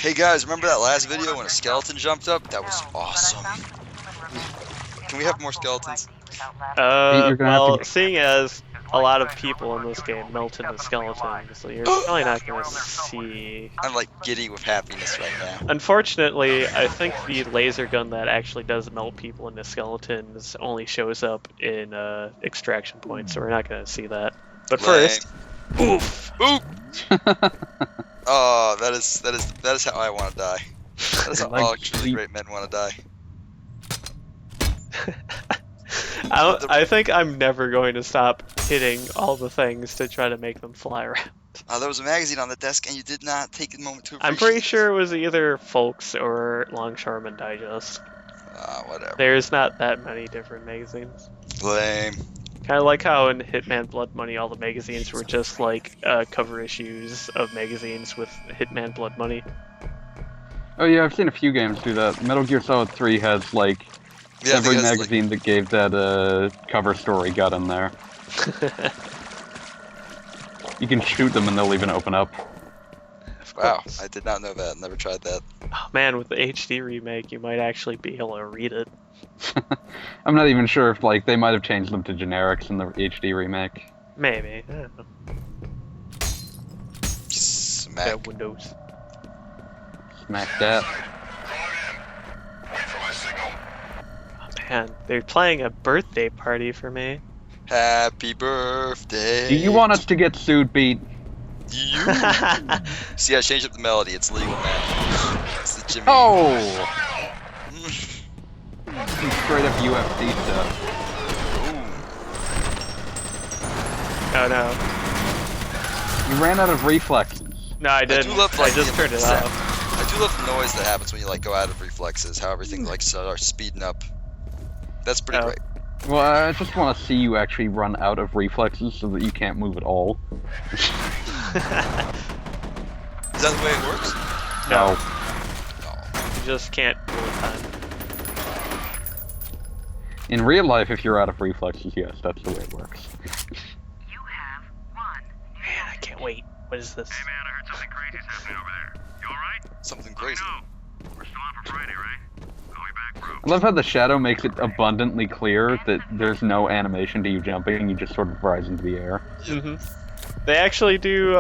Hey guys, remember that last video when a skeleton jumped up? That was awesome. Can we have more skeletons? You're gonna have Well, to. seeing as a lot of people in this game melt into skeletons, so you're probably not gonna see. I'm like giddy with happiness right now. Unfortunately, I think the laser gun that actually does melt people into skeletons only shows up in extraction points, so we're not gonna see that. But first, oof! Oop! Oh, that is how I want to die. That is how all truly great men want to die. I think I'm never going to stop hitting all the things to try to make them fly around. There was a magazine on the desk, and you did not take a moment to appreciate I'm pretty sure it was either Folks or Longshoreman Digest. Whatever. There's not that many different magazines. Lame. Kind of like how in Hitman Blood Money, all the magazines were just like cover issues of magazines with Hitman Blood Money. Oh yeah, I've seen a few games do that. Metal Gear Solid 3 has like every magazine that gave that cover story got in there. You can shoot them and they'll even open up. Wow, I did not know that. Never tried that. Oh man, with the HD remake, you might actually be able to read it. I'm not even sure if like they might have changed them to generics in the HD remake. Maybe. I don't know. Smack. Yeah, Windows. Smack that. Oh man, they're playing a birthday party for me. Happy birthday. Do you want us to get sued, Pete? You. See, I changed up the melody. It's legal now. It's the Jimmy. Oh! Straight up UFC stuff. Oh no. You ran out of reflexes. No, I didn't. I just turned it off. I do love the noise that happens when you like go out of reflexes. How everything like starts speeding up. That's pretty great. Well, I just want to see you actually run out of reflexes so that you can't move at all. Is that the way it works? No. You just can't all the time. In real life, if you're out of reflexes, yes, that's the way it works. You have one. Man, I can't wait. What is this? Hey man, I heard something crazy's happening over there. You alright? Something crazy. No. We're still on for Friday, right? Call me back, bro. I love how the shadow makes it abundantly clear that there's no animation to you jumping, you just sort of rise into the air. Mm-hmm. They actually do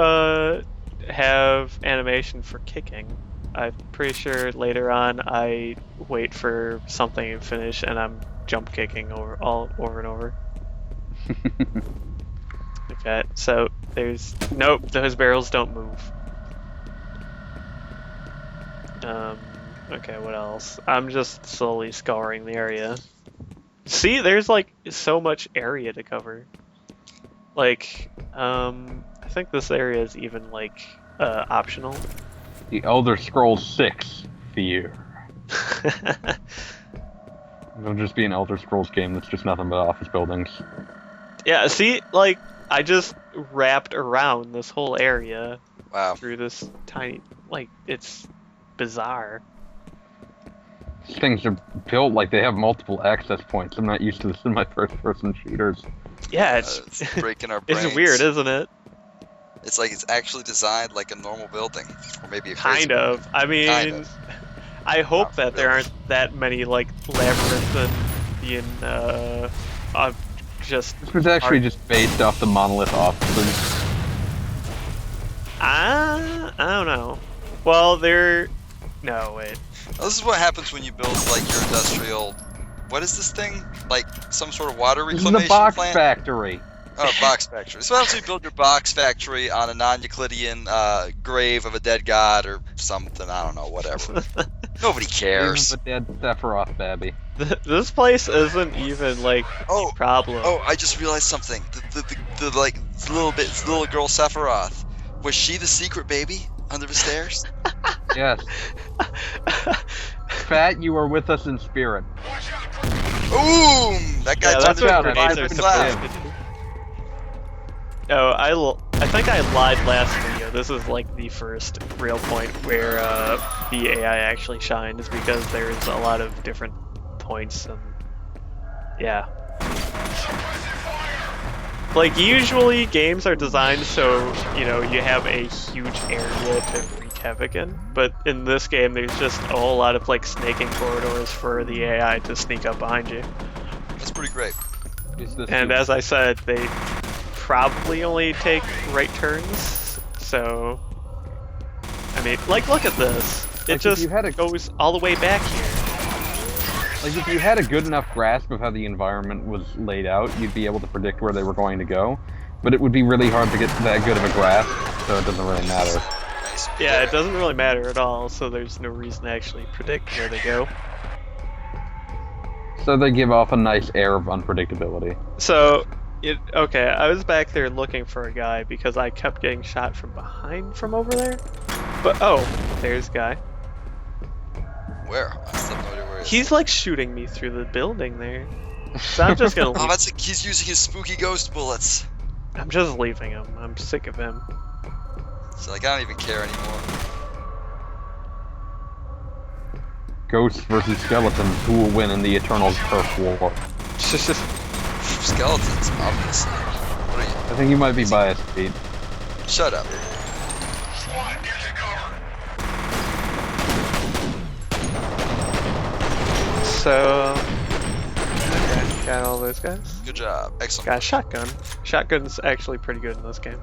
have animation for kicking. I'm pretty sure later on I wait for something to finish and I'm jump kicking over and over. Okay, so there's nope, those barrels don't move. Okay, what else? I'm just slowly scouring the area. See, there's like so much area to cover. Like, I think this area is even like optional. The Elder Scrolls 6 F.E.A.R. It'll just be an Elder Scrolls game that's just nothing but office buildings. Yeah, see, like, I just wrapped around this whole area through this tiny, like, it's bizarre. These things are built like they have multiple access points. I'm not used to this in my first-person shooters. Yeah, it's breaking our brains. It's weird, isn't it? It's like it's actually designed like a normal building, or maybe a kind of. I mean, I hope that there aren't that many like labyrinthian just. This was actually just based off the monolith officers. I don't know. Well, no wait. Well, this is what happens when you build like your industrial. What is this thing? Like some sort of water reclamation This is the box plant? factory. Oh, box factory. So after you build your box factory on a non-Euclidean grave of a dead god or something, I don't know, whatever. Nobody cares. The dead Sephiroth baby. This place isn't even like a problem. Oh, I just realized something. The little girl Sephiroth. Was she the secret baby under the stairs? Yes. Fat, you are with us in spirit. Boom! That guy that's turned what into grenades are supposed to do. Oh, I think I lied last video. This is like the first real point where the AI actually shines because there's a lot of different points and yeah. Like usually games are designed so, you know, you have a huge area to wreak havoc in. But in this game, there's just a whole lot of like snaking corridors for the AI to sneak up behind you. That's pretty great. And as I said, they probably only take right turns. So, I mean, like, look at this. It just goes all the way back here. Like, if you had a good enough grasp of how the environment was laid out, you'd be able to predict where they were going to go. But it would be really hard to get that good of a grasp, so it doesn't really matter. Yeah, it doesn't really matter at all, so there's no reason to actually predict where they go. So they give off a nice air of unpredictability. So, okay, I was back there looking for a guy because I kept getting shot from behind from over there. But, oh, there's a guy. Where? I still have no idea where he is. He's like shooting me through the building there. So I'm just gonna leave. Oh, he's using his spooky ghost bullets. I'm just leaving him. I'm sick of him. So, like, I don't even care anymore. Ghosts versus skeletons, who will win in the eternal turf war? Skeletons, obviously. What are you? I think you might be biased, Pete. Shut up. So, okay, got all those guys. Good job. Excellent. Got a shotgun. Shotgun's actually pretty good in this game.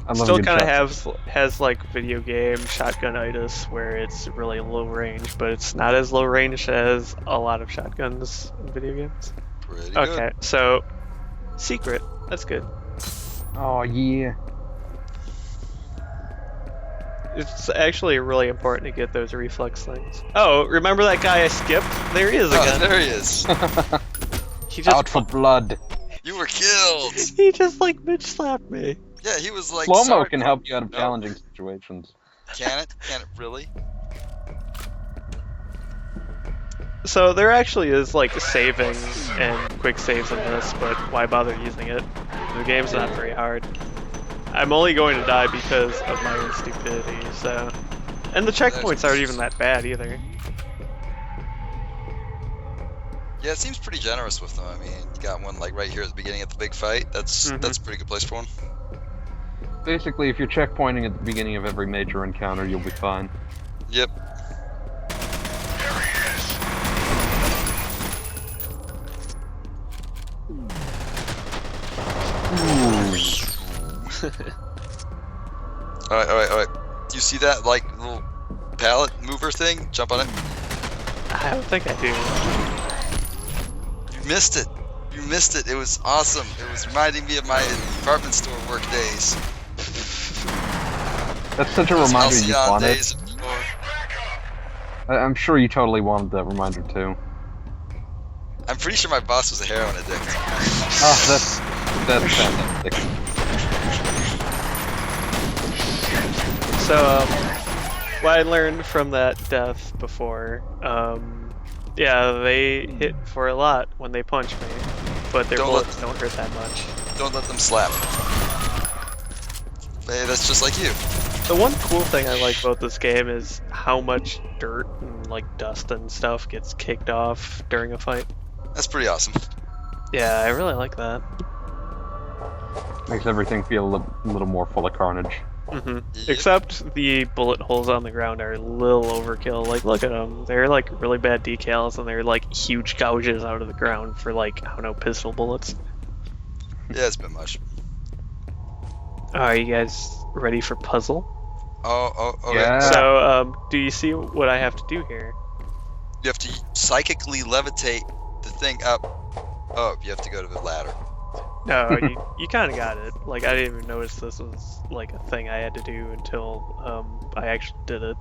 I love Still a good kind of shot. has like video game shotgun-itis where it's really low range, but it's not as low range as a lot of shotguns in video games. Pretty Okay, good. so secret. That's good. Oh, yeah. It's actually really important to get those reflex things. Oh, remember that guy I skipped? There he is again. Oh, there he is. He just Out for blood. You were killed. he just like bitch slapped me. Yeah, he was like. Slow-mo sorry, can help you out of No. challenging situations. Can it? Can it really? So there actually is like saving and quick saves in this, but why bother using it? The game's not very hard. I'm only going to die because of my own stupidity, so... And the checkpoints aren't even that bad either. Yeah, it seems pretty generous with them. I mean, you got one like right here at the beginning of the big fight. That's a pretty good place for one. Basically, if you're checkpointing at the beginning of every major encounter, you'll be fine. Yep. Alright. Do you see that, like, little pallet mover thing? Jump on it. I don't think I do. You missed it. You missed it. It was awesome. It was reminding me of my department store work days. That's such a reminder you Halcyon wanted. days before. I'm sure you totally wanted that reminder too. I'm pretty sure my boss was a heroin addict. Oh, that's fantastic. So, what I learned from that death before, yeah, they hit for a lot when they punch me, but their bullets don't hurt that much. Don't let them slap. Hey, that's just like you. The one cool thing I like about this game is how much dirt and like dust and stuff gets kicked off during a fight. That's pretty awesome. Yeah, I really like that. Makes everything feel a little more full of carnage. Mm-hmm. Yep. Except the bullet holes on the ground are a little overkill. Like, look at them. They're like really bad decals, and they're like huge gouges out of the ground for like, I don't know, pistol bullets. Yeah, it's been much. Are you guys ready for puzzle? Okay. Yeah. So, do you see what I have to do here? You have to psychically levitate the thing up. Oh, you have to go to the ladder. No, you kind of got it. Like, I didn't even notice this was like a thing I had to do until I actually did it.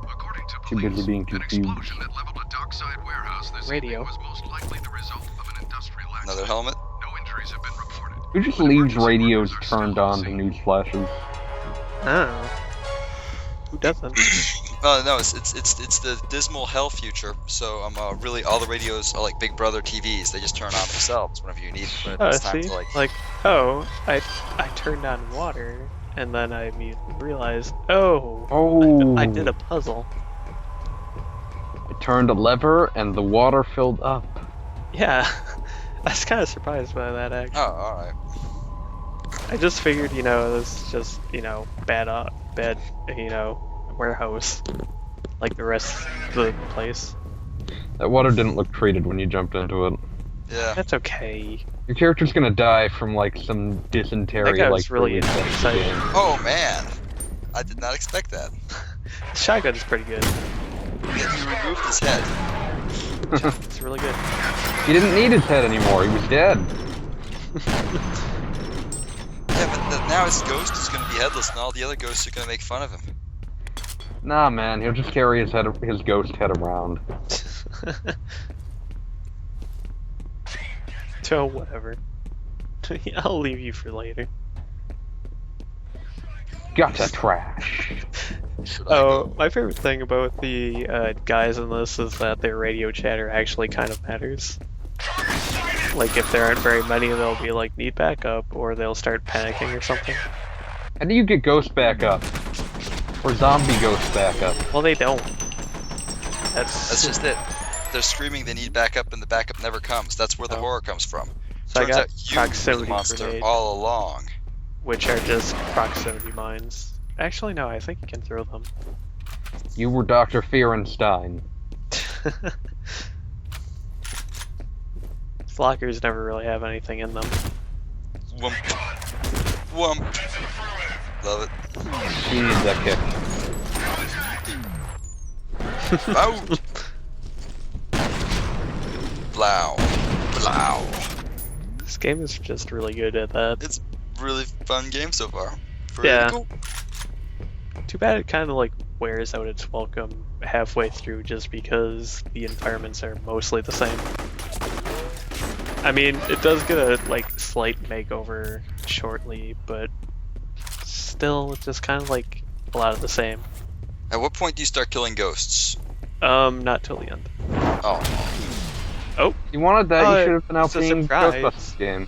According to Too busy police, being an confused. explosion that leveled a dockside warehouse this Radio. evening was most likely the result of an industrial accident. Another helmet. No injuries have been reported. Who just leaves radios turned on to news flashes? Oh. Who doesn't? No, it's the dismal hell future. So really all the radios are like Big Brother TVs. They just turn on themselves whenever you need them. But it's time See? to I turned on water, and then I immediately realized, oh, Oh, I did a puzzle. I turned a lever and the water filled up. Yeah, I was kind of surprised by that, actually. Oh, all right. I just figured, you know, this is just, you know, bad, you know, warehouse, like the rest of the place. That water didn't look treated when you jumped into it. Yeah. That's okay. Your character's gonna die from like some dysentery. That guy like was really excited. Oh man, I did not expect that. The shotgun is pretty good. Yeah, you removed his head. It's really good. He didn't need his head anymore. He was dead. Yeah, but now his ghost is going to be headless, and all the other ghosts are going to make fun of him. Nah, man. He'll just carry his ghost head around. So whatever. I'll leave you for later. Gotcha, trash. Should I Oh, go? my favorite thing about the guys in this is that their radio chatter actually kind of matters. Like, if there aren't very many, they'll be like, need backup, or they'll start panicking or something. How do you get ghost back up? Or zombie ghost back up? Well, they don't. That's just it. They're screaming they need backup, and the backup never comes. That's where the Oh. horror comes from. So I Turns got out you were the proximity monster grenade, all along. which are just proximity mines. Actually, no, I think you can throw them. You were Dr. Fierenstein. Lockers never really have anything in them. Whoomp. Whoomp. Love it. He needs that kick. Out. Blow. Blow. This game is just really good at that. It's a really fun game so far. Yeah. Cool. Too bad it kind of like wears out its welcome halfway through just because the environments are mostly the same. I mean, it does get a like slight makeover shortly, but still it's just kind of like a lot of the same. At what point do you start killing ghosts? Not till the end. Oh. You wanted that, you should have been out it's a playing surprise. Ghostbusters game.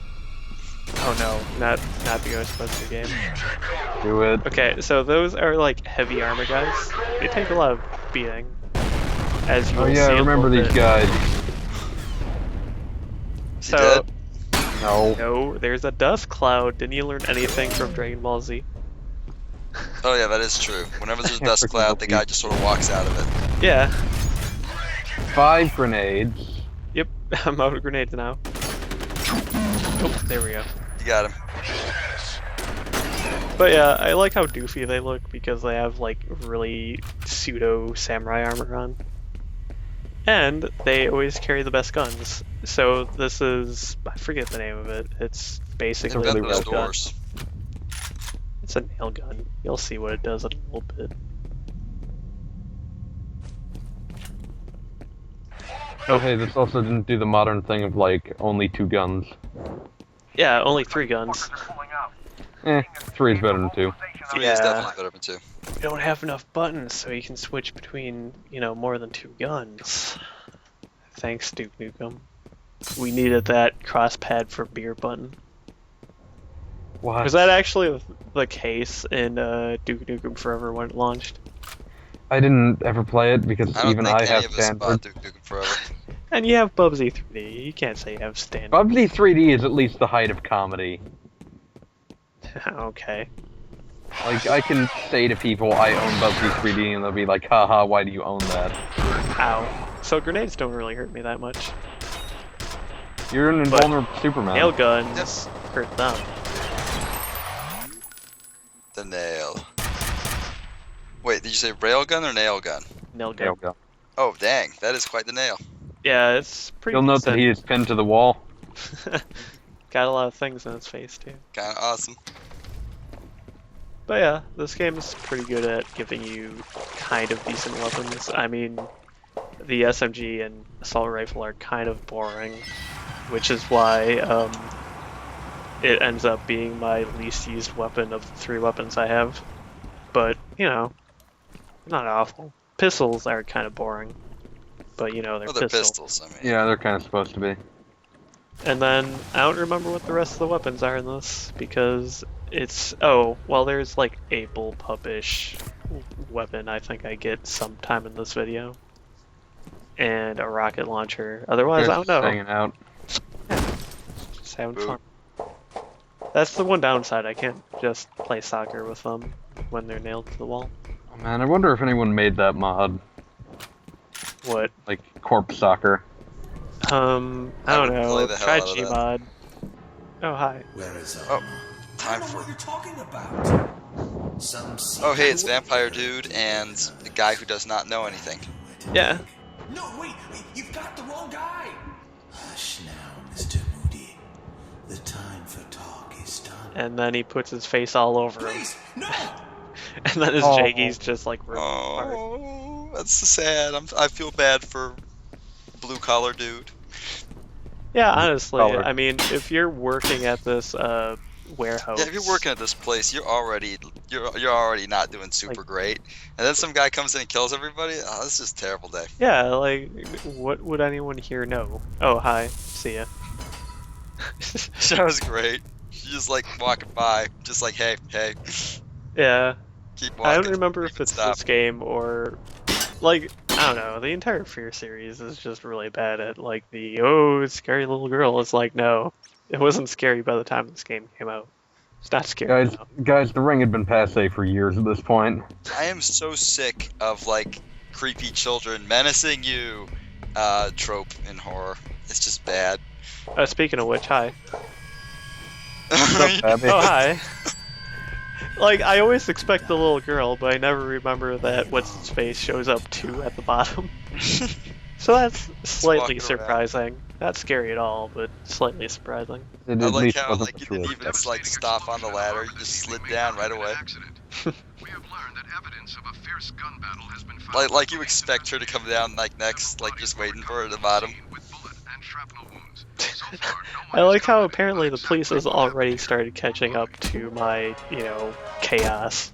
Oh no, not the Ghostbuster game. Do it. Okay, so those are like heavy armor guys. They take a lot of beating. As you Oh will yeah, see I in a remember little these bit. guys. So dead? No. no, there's a dust cloud. Didn't you learn anything from Dragon Ball Z? Oh yeah, that is true. Whenever there's a Yeah, dust freaking cloud, the Goku. guy just sort of walks out of it. Yeah. 5 grenades. Yep. I'm out of grenades now. Oh, there we go. You got him. But yeah, I like how doofy they look because they have like really pseudo samurai armor on. And they always carry the best guns. So this is, I forget the name of it. It's basically really a Got those nail gun. doors. It's a nail gun. You'll see what it does in a little bit. Oh hey, this also didn't do the modern thing of like only 2 guns. Yeah, only 3 guns. Eh, 3 is better than 2. 3 Yeah. is definitely better than 2. We don't have enough buttons so you can switch between, you know, more than 2 guns. Thanks, Duke Nukem. We needed that cross pad for beer button. What? Was that actually the case in Duke Nukem Forever when it launched? I didn't ever play it because I don't even think I any have of us bought standard. Duke Nukem Forever. And you have Bubsy 3D. You can't say you have standard. Bubsy 3D is at least the height of comedy. Okay. Like, I can say to people I own Bubsy 3D and they'll be like, haha, why do you own that? Ow. So grenades don't really hurt me that much. You're an But invulnerable Superman. Nail guns hurt them. The nail. Wait, did you say railgun or nail gun? Nail Nail gun. gun. Oh, dang. That is quite the nail. Yeah, it's pretty You'll note that he is pinned to the wall. Got a lot of things in his face too. Kind of awesome. But yeah, this game is pretty good at giving you kind of decent weapons. I mean, the SMG and assault rifle are kind of boring, which is why it ends up being my least used weapon of the 3 weapons I have. But, you know, not awful. Pistols are kind of boring, but you know, they're Oh, they're pistols. pistols, I mean. Yeah, they're kind of supposed to be. And then I don't remember what the rest of the weapons are in this because it's there's like a bullpup-ish weapon I think I get sometime in this video, and a rocket launcher. Otherwise, I don't Just know. hanging out. Just having Boo. fun. That's the one downside. I can't just play soccer with them when they're nailed to the wall. Oh man, I wonder if anyone made that mod, What? like corpse soccer. I don't would know. play the hell Try out of that. Gmod. Oh, hi. Where is Oh, I time don't know for. what you're talking about. Some Oh, hey, it's Vampire Dude and the guy who does not know anything. Yeah. No, wait, you've got the wrong guy. Hush now, Mr. Moody. The time for talk is done. And then he puts his face all over him. Please, no. And then his Oh. jaggies just like rip apart. Oh, that's so sad. I feel bad for blue collar dude. Yeah, honestly, Color. I mean, if you're working at this warehouse, Yeah, if you're working at this place, you're already not doing super great, and then some guy comes in and kills everybody. Oh, this is a terrible day. yeah, like, what would anyone here know? Oh, hi, see ya. That was great. She's just like walking by, just like hey, Yeah, keep walking. I don't remember if even it's stop. this game or, like, I don't know. The entire F.E.A.R series is just really bad at like the scary little girl. It's like no, it wasn't scary by the time this game came out. It's not scary now. Guys, the ring had been passe for years at this point. I am so sick of like creepy children menacing you trope in horror. It's just bad. Speaking of which, hi. Abby? Oh, hi. Like, I always expect the little girl, but I never remember that what's-his-face shows up too at the bottom. So that's slightly walking around. surprising. Not scary at all, but slightly surprising. It I at like least how wasn't like you didn't even altruistic. like stop on the ladder. You just slid down right away. We have learned that evidence of a fierce gun battle has been found. Like you expect her to come down like next, like just waiting for her at the bottom. With bullet and shrapnel wounds. So far, no I one like has how come apparently the within police has 7 already started catching up to my, chaos.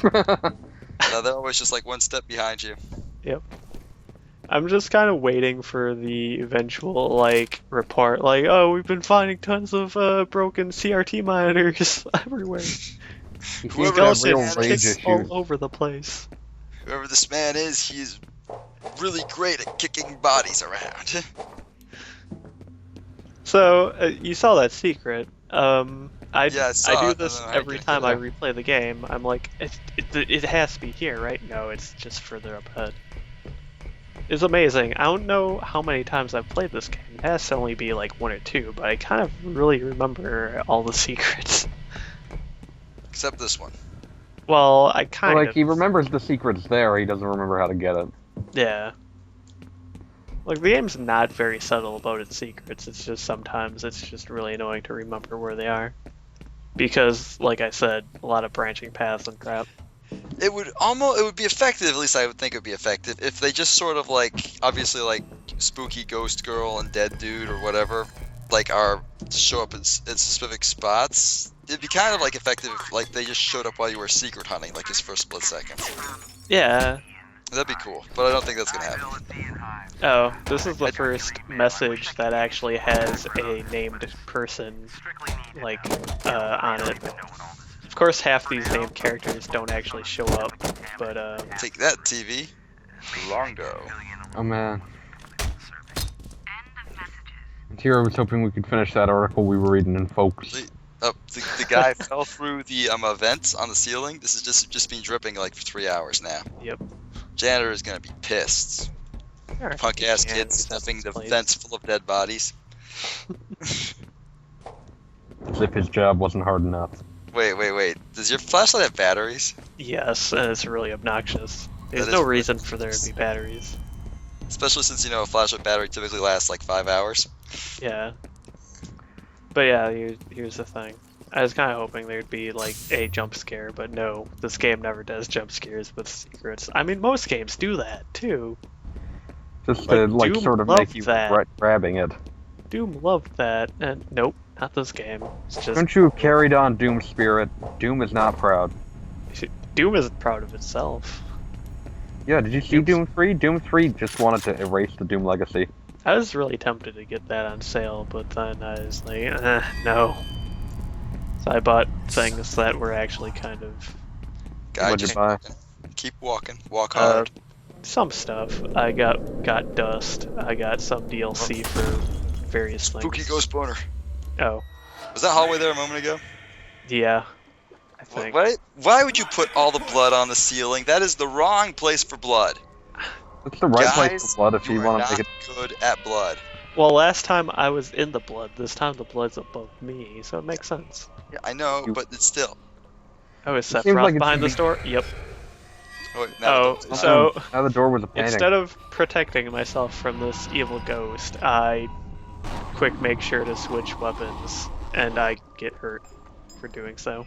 They're always just like one step behind you. Yep. I'm just kind of waiting for the eventual, like, report, like, oh, we've been finding tons of broken CRT monitors everywhere. He Whoever seems to have that real man rage is issues. all over the place. Whoever this man is, he's really great at kicking bodies around. So, you saw that secret. I Yeah, I saw do it, this and then I every couldn't time get I it. replay the game. I'm like, it has to be here, right? No, it's just further up ahead. It's amazing. I don't know how many times I've played this game. It has to only be like 1 or 2, but I kind of really remember all the secrets. Except this one. Well, I kind Like, of... he remembers the secret's there, he doesn't remember how to get it. Yeah. Like, the game's not very subtle about its secrets. It's just sometimes it's just really annoying to remember where they are. Because, like I said, a lot of branching paths and crap. It would be effective, at least I would think it would be effective, if they just sort of like, obviously like spooky ghost girl and dead dude or whatever, like show up in specific spots. It'd be kind of like effective if like they just showed up while you were secret hunting, like just for a split second. Yeah. That'd be cool, but I don't think that's gonna happen. Oh, this is the first message that actually has a named person, like, on it. Of course, half these named characters don't actually show up, but, Take that, TV. Longo. Oh man. And here I was hoping we could finish that article we were reading in Folks. The guy fell through the vents on the ceiling. This has just been dripping like for 3 hours now. yep. Janitor is gonna be pissed. Punk ass kid stuffing the vents full of dead bodies. As if his job wasn't hard enough. Wait. Does your flashlight have batteries? Yes, and it's really obnoxious. There's That no is reason for there to be batteries. Especially since a flashlight battery typically lasts like 5 hours. Yeah. But yeah, here's the thing. I was kind of hoping there'd be like a jump scare, but no, this game never does jump scares with secrets. I mean, most games do that too. Just Like, to, like, Doom sort of loved make you that. regret grabbing it. Doom loved that, and nope, not this game. It's just Couldn't you have carried on Doom's spirit? Doom is not proud. Doom isn't proud of itself. Yeah, did you see Doom 3? Doom 3 just wanted to erase the Doom legacy. I was really tempted to get that on sale, but then I was like, no. So I bought things that were actually kind of Guy, What'd you just buy? walking. Keep walking. Walk hard. some stuff. I got Dust. I got some DLC for various Spooky things. ghost boner. Oh, Was that hallway there a moment ago? Yeah, I think. Why would you put all the blood on the ceiling? That is the wrong place for blood. It's the right place Guys, for blood if you you are want to not make it. good at blood. Well, last time I was in the blood. This time the blood's above me, so it makes sense. Yeah, I know, You- but it's still. Oh, is It seems like Sephiroth it behind should this be- door? Yep. Oh, wait, now Oh, the door's so Now the door was a painting. instead of protecting myself from this evil ghost, I quick make sure to switch weapons, and I get hurt for doing so.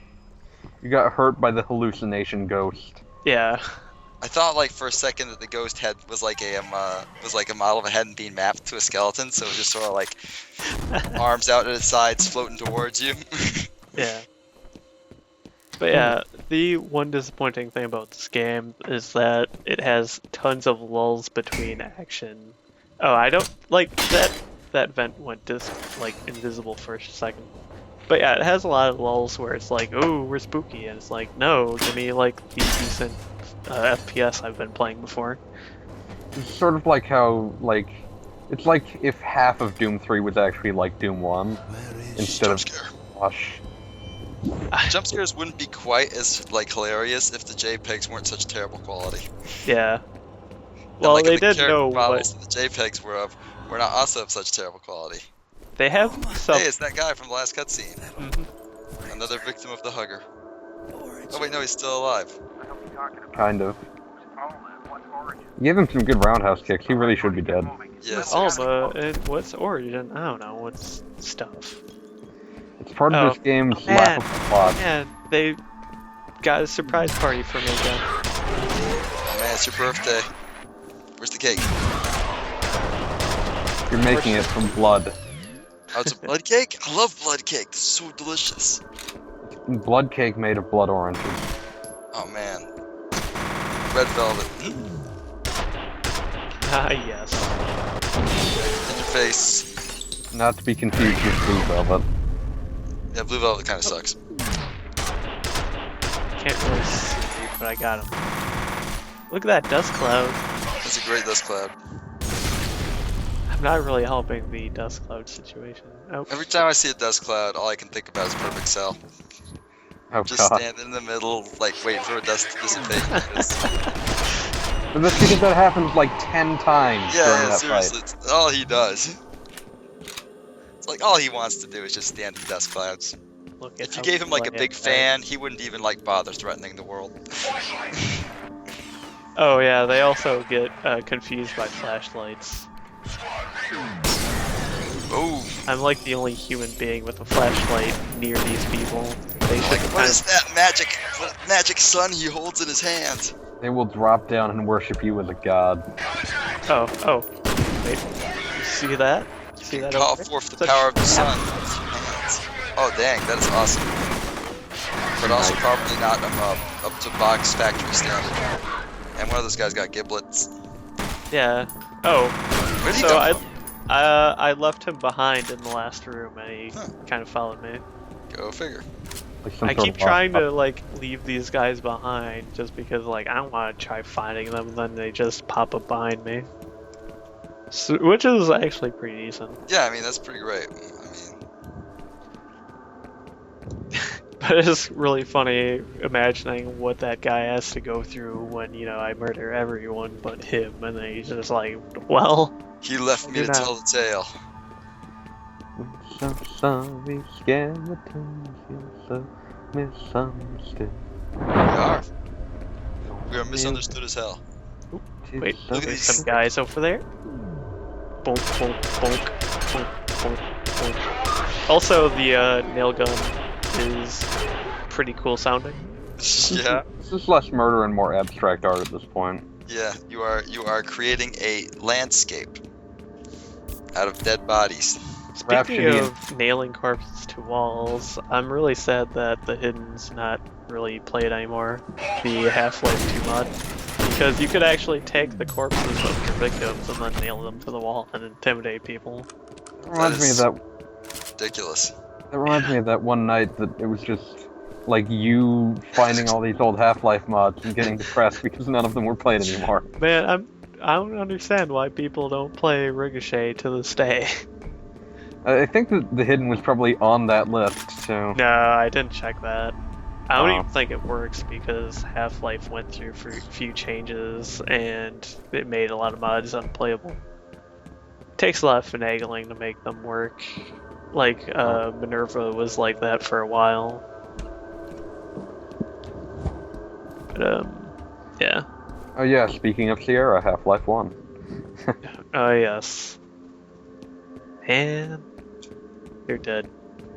You got hurt by the hallucination ghost. Yeah. I thought like for a second that the ghost head was like a model of a head and being mapped to a skeleton, so it was just sort of like arms out at its sides, floating towards you. Yeah. But yeah, the one disappointing thing about this game is that it has tons of lulls between action. Oh, I don't like that vent went invisible for a second. But yeah, it has a lot of lulls where it's like, oh, we're spooky, and it's like, no, give me like the decent FPS I've been playing before. It's sort of like how, like, it's like if half of Doom 3 was actually like Doom 1 instead Jump of scare. Wash. Jump scares wouldn't be quite as like hilarious if the JPEGs weren't such terrible quality. Yeah. And, Well, like, they if the did character know models what that the JPEGs were not also of such terrible quality. they have. Some. Hey, it's that guy from the last cutscene. Mhm. Another victim of the hugger. Oh wait, no, he's still alive. Kind of. Give him some good roundhouse kicks. He really should be dead. Yeah, seriously. Alma, what's Origin? I don't know. What's stuff? It's part of Oh. this game's Man. lack of plot. Man, they got a surprise party for me again. Oh man, it's your birthday. Where's the cake? You're making it from blood. Oh, it's a blood cake? I love blood cake. It's so delicious. Blood cake made of blood oranges. Oh man. Red velvet. Ah, yes. In your face. Not to be confused with blue velvet. Yeah, blue velvet kind of sucks. Can't really see, but I got him. Look at that dust cloud. That's a great dust cloud. I'm not really helping the dust cloud situation. Oh, Every time I see a dust cloud, all I can think about is Perfect Cell. Oh Just god. standing in the middle, like waiting for a dust to dissipate. But that's because that happens like 10 times during Yeah, that seriously, fight. it's all he does. It's like all he wants to do is just stand in dust clouds. look at If you how gave him like a cool I big am. fan, he wouldn't even like bother threatening the world. Oh yeah, they also get confused by flashlights. Oh, I'm like the only human being with a flashlight near these people. They should like kind what of- is that magic sun he holds in his hand? They will drop down and worship you as a god. Oh, wait. You see that? See that Call over there? forth the Such- power of the sun with your hands. Oh dang, that is awesome. But also probably not up to box factory standard. And one of those guys got giblets. Yeah. Oh, Where'd he so come from? I left him behind in the last room, and he Huh. kind of followed me. Go figure. Like some I sort keep of trying lock- to like leave these guys behind just because like I don't want to try finding them, and then they just pop up behind me. So, which is actually pretty decent. Yeah, I mean that's pretty great. I mean, But it's really funny imagining what that guy has to go through when, you know, I murder everyone but him, and then he's just like, well, he left me You're to not- tell the tale. So sorry, skeletons, you're so misunderstood. We are. We are misunderstood as hell. wait, So look at there's these- some guys over there. Bonk, bonk, bonk, bonk, bonk, bonk. Also, the nail gun is pretty cool sounding. Yeah, This is less murder and more abstract art at this point. yeah. You are creating a landscape out of dead bodies. Perhaps Speaking should be of nailing corpses to walls, I'm really sad that the Hidden's not really played anymore, the Half-Life 2 mod, because you could actually take the corpses of your victims and then nail them to the wall and intimidate people. That reminds me of is- that. Ridiculous. That reminds me of that one night that it was just like you finding all these old Half-Life mods and getting depressed because none of them were played anymore. Man, I don't understand why people don't play Ricochet to this day. I think that the hidden was probably on that list, so... No, I didn't check that. I don't Oh. even think it works because Half-Life went through a few changes and it made a lot of mods unplayable. Takes a lot of finagling to make them work. Like Minerva was like that for a while. But yeah. Oh yeah, speaking of Sierra, Half-Life 1. Oh yes. And you're dead.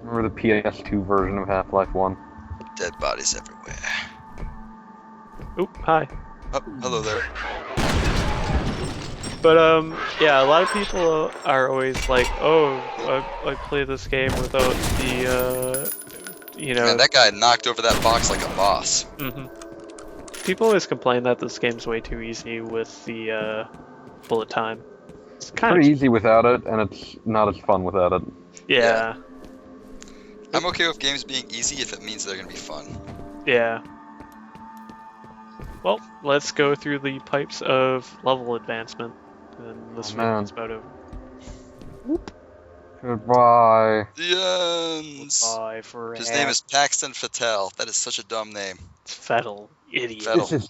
Remember the PS2 version of Half-Life 1? Dead bodies everywhere. Oop, hi. Oh, hello there. But yeah, a lot of people are always like, "Oh, I play this game without the, you know." Man, that guy knocked over that box like a boss. People always complain that this game's way too easy with the bullet time. It's kind Pretty of easy without it, and it's not as fun without it. yeah, I'm okay with games being easy if it means they're gonna be fun. yeah. Well, let's go through the pipes of level advancement, and this man. one's about over. Goodbye. The ends. Bye for His name is Paxton Fattel. That is such a dumb name. Fettel, idiot. Fettel. This is